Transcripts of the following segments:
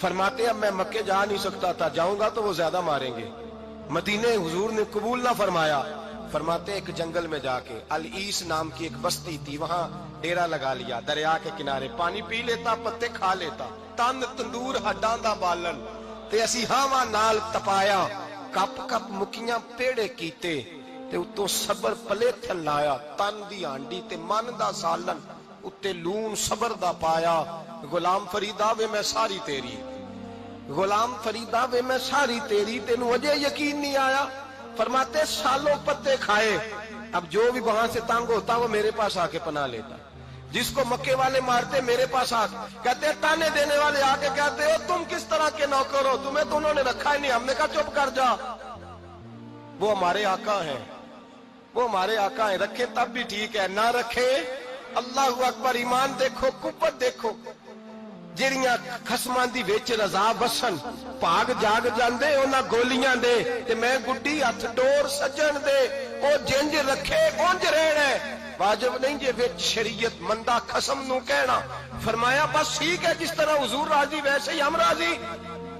فرماتے اب میں مکے جا نہیں سکتا تھا، جاؤں گا تو وہ زیادہ ماریں گے۔ مدینے حضور نے قبول نہ فرمایا۔ فرماتے ایک جنگل میں جا کے العیس نام کی ایک بستی تھی، وہاں ڈیرا لگا لیا، دریا کے کنارے، پانی پی لیتا، پتے کھا لیتا، تن تندور ہڈاں دا بالن تے اسی ہاواں نال تپایا، کپ کپ مکیاں پیڑے کیتے تے اتوں صبر پلیتھن لایا، تن دی ہانڈی تے من دا سالن اتے لون صبر دا پایا۔ غلام فریدا وے میں ساری تیری، غلام فریدا وے میں ساری تیری، تینوں اجے یقین نہیں آیا؟ فرماتے سالوں پتے کھائے، اب جو بھی وہاں سے تنگ ہوتا وہ میرے پاس آ کے پناہ لیتا، جس کو مکے والے مارتے میرے پاس آ کہتے، تانے دینے والے آ کے کہتے ہو تم کس طرح کے نوکر ہو، تمہیں تو انہوں نے رکھا ہی نہیں۔ ہم نے کہا چپ کر جا، وہ ہمارے آقا ہیں، وہ ہمارے آقا ہیں، رکھے تب بھی ٹھیک ہے، نہ رکھے اللہ اکبر۔ ایمان دیکھو، قوت دیکھو، جیڑیاں خسماں دی وچ رضا بسن، پاگ جاگ جاندے انہاں گولیاں دے تے میں گڈی ہتھ ڈور سجن دے، او جنج رکھے اونج رہنا ہے، واجب نہیں جے وچ شریعت مندہ قسم نو کہنا۔ فرمایا بس ٹھیک ہے، جس طرح حضور راضی ویسے ہی ہم راضی۔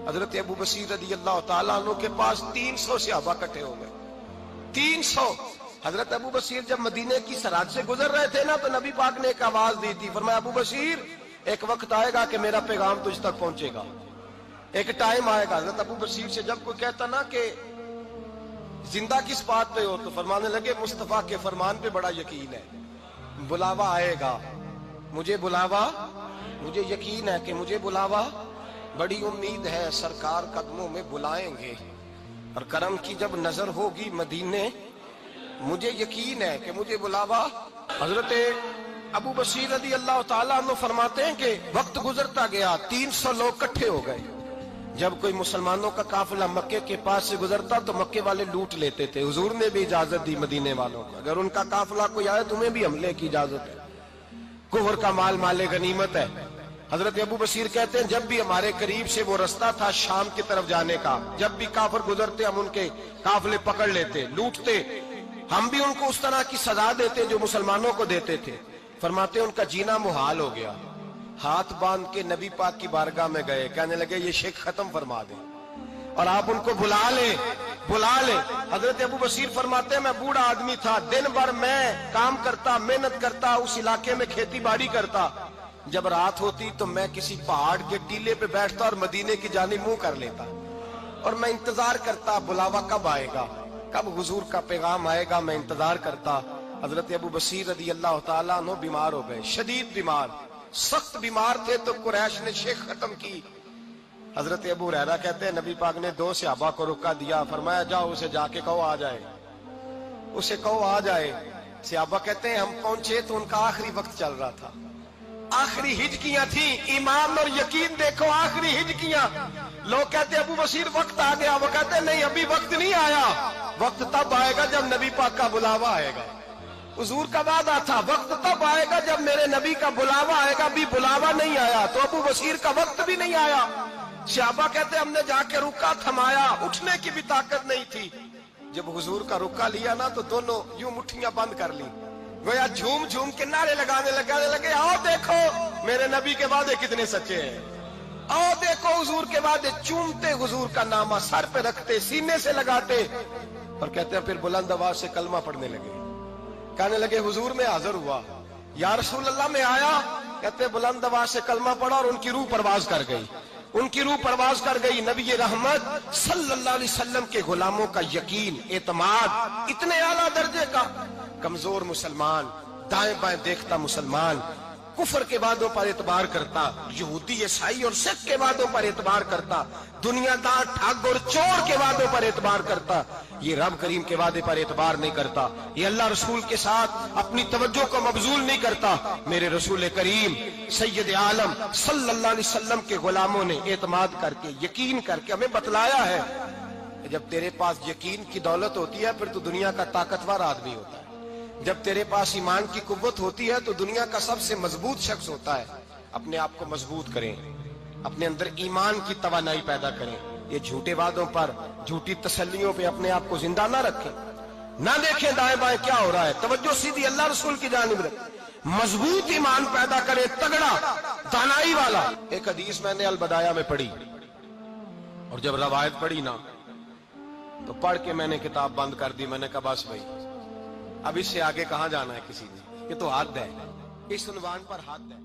حضرت ابو بصیر رضی اللہ تعالیٰ عنہ کے پاس 300 صحابہ اکٹھے ہو گئے، 300۔ حضرت ابو بصیر جب مدینے کی سرحد سے گزر رہے تھے نا تو نبی پاک نے ایک آواز دی تھی، فرمایا ابو بصیر ایک وقت آئے گا کہ میرا پیغام تجھ تک پہنچے گا، ایک ٹائم آئے گا۔ حضرت ابو بصیر سے جب کوئی کہتا نا کہ زندہ کس بات پہ ہو تو فرمانے لگے مصطفیٰ کے فرمان پہ بڑا یقین ہے، بلاوا آئے گا، مجھے بلاوا، مجھے یقین ہے کہ مجھے بلاوا، بڑی امید ہے سرکار قدموں میں بلائیں گے، اور کرم کی جب نظر ہوگی مدینے، مجھے یقین ہے کہ مجھے بلاوا۔ حضرت ابو بصیر رضی اللہ تعالیٰ عنہ فرماتے ہیں کہ وقت گزرتا گیا، 300 لوگ کٹھے ہو گئے۔ جب کوئی مسلمانوں کا قافلہ مکے کے پاس سے گزرتا تو مکے والے لوٹ لیتے تھے۔ حضور نے بھی اجازت دی مدینے والوں کو، اگر ان کا قافلہ کوئی آئے تمہیں بھی حملے کی اجازت ہے، کفر کا مال مال غنیمت ہے۔ حضرت ابو بصیر کہتے ہیں جب بھی ہمارے قریب سے وہ رستہ تھا شام کی طرف جانے کا، جب بھی کافر گزرتے ہم ان کے قافلے پکڑ لیتے، لوٹتے، ہم بھی ان کو اس طرح کی سزا دیتے جو مسلمانوں کو دیتے تھے۔ فرماتے ان کا جینا محال ہو گیا، ہاتھ باندھ کے نبی پاک کی بارگاہ میں گئے، کہنے لگے یہ شرک ختم فرما دیں اور آپ ان کو بلا لیں، بلا لیں۔ حضرت ابو بصیر فرماتے ہیں میں بوڑھا آدمی تھا، دن بھر میں کام کرتا، محنت کرتا، اس علاقے میں کھیتی باڑی کرتا، جب رات ہوتی تو میں کسی پہاڑ کے ٹیلے پہ بیٹھتا اور مدینے کی جانب منہ کر لیتا، اور میں انتظار کرتا بلاوا کب آئے گا، کب حضور کا پیغام آئے گا، میں انتظار کرتا۔ حضرت ابو بصیر رضی اللہ تعالیٰ عنہ بیمار ہو گئے، شدید بیمار، سخت بیمار تھے، تو قریش نے شیخ ختم کی۔ حضرت ابو ہریرہ کہتے ہیں نبی پاک نے 2 صحابہ کو روکا دیا، فرمایا جاؤ اسے جا کے کہو آ جائے، اسے کہو آ جائے۔ صحابہ کہتے ہیں ہم پہنچے تو ان کا آخری وقت چل رہا تھا، آخری ہجکیاں تھیں، ایمان اور یقین دیکھو، آخری ہجکیاں۔ لوگ کہتے ابو بصیر وقت آ گیا، وہ کہتے ہیں نہیں ابھی وقت نہیں آیا، وقت تب آئے گا جب نبی پاک کا بلاوا آئے گا۔ حضور کا وعدہ تھا وقت تب آئے گا جب میرے نبی کا بلاوا آئے گا، بھی بلاوا نہیں آیا تو ابو بصیر کا وقت بھی نہیں آیا۔ صحابہ کہتے ہم نے جا کے رکا، تھمایا، اٹھنے کی بھی طاقت نہیں تھی۔ جب حضور کا رکا لیا نا تو دونوں یوں مٹھیاں بند کر لی، گویا جھوم جھوم کے نعرے لگانے لگے آؤ دیکھو میرے نبی کے وعدے کتنے سچے ہیں، آؤ دیکھو حضور کے وعدے۔ چومتے حضور کا نامہ سر پہ رکھتے، سینے سے لگاتے، اور کہتے ہیں پھر بلند آواز سے کلمہ پڑھنے لگے، کہنے لگے حضور میں حاضر ہوا، یا رسول اللہ میں آیا، کہتے بلند آواز سے کلمہ پڑھا اور ان کی روح پرواز کر گئی، ان کی روح پرواز کر گئی۔ نبی رحمت صلی اللہ علیہ وسلم کے غلاموں کا یقین، اعتماد اتنے اعلیٰ درجے کا، کمزور مسلمان، دائیں بائیں دیکھتا مسلمان، کفر کے وعدوں پر اعتبار کرتا، یہودی عیسائی اور سکھ کے وعدوں پر اعتبار کرتا، دنیا دار ٹھگ اور چور کے وعدوں پر اعتبار کرتا، یہ رب کریم کے وعدے پر اعتبار نہیں کرتا، یہ اللہ رسول کے ساتھ اپنی توجہ کو مبذول نہیں کرتا۔ میرے رسول کریم سید عالم صلی اللہ علیہ وسلم کے غلاموں نے اعتماد کر کے، یقین کر کے ہمیں بتلایا ہے کہ جب تیرے پاس یقین کی دولت ہوتی ہے پھر تو دنیا کا طاقتور آدمی ہوتا ہے، جب تیرے پاس ایمان کی قوت ہوتی ہے تو دنیا کا سب سے مضبوط شخص ہوتا ہے۔ اپنے آپ کو مضبوط کریں، اپنے اندر ایمان کی توانائی پیدا کریں، یہ جھوٹے وعدوں پر، جھوٹی تسلیوں پہ اپنے آپ کو زندہ نہ رکھیں، نہ دیکھیں دائیں بائیں کیا ہو رہا ہے، توجہ سیدھی اللہ رسول کی جانب رکھیں، مضبوط ایمان پیدا کریں، تگڑا، دانائی والا۔ ایک حدیث میں نے البدایہ میں پڑھی، اور جب روایت پڑھی نا تو پڑھ کے میں نے کتاب بند کر دی. میں نے کہا بس بھائی اب اس سے آگے کہاں جانا ہے کسی نے, یہ تو حد ہے, اس عنوان پر حد ہے.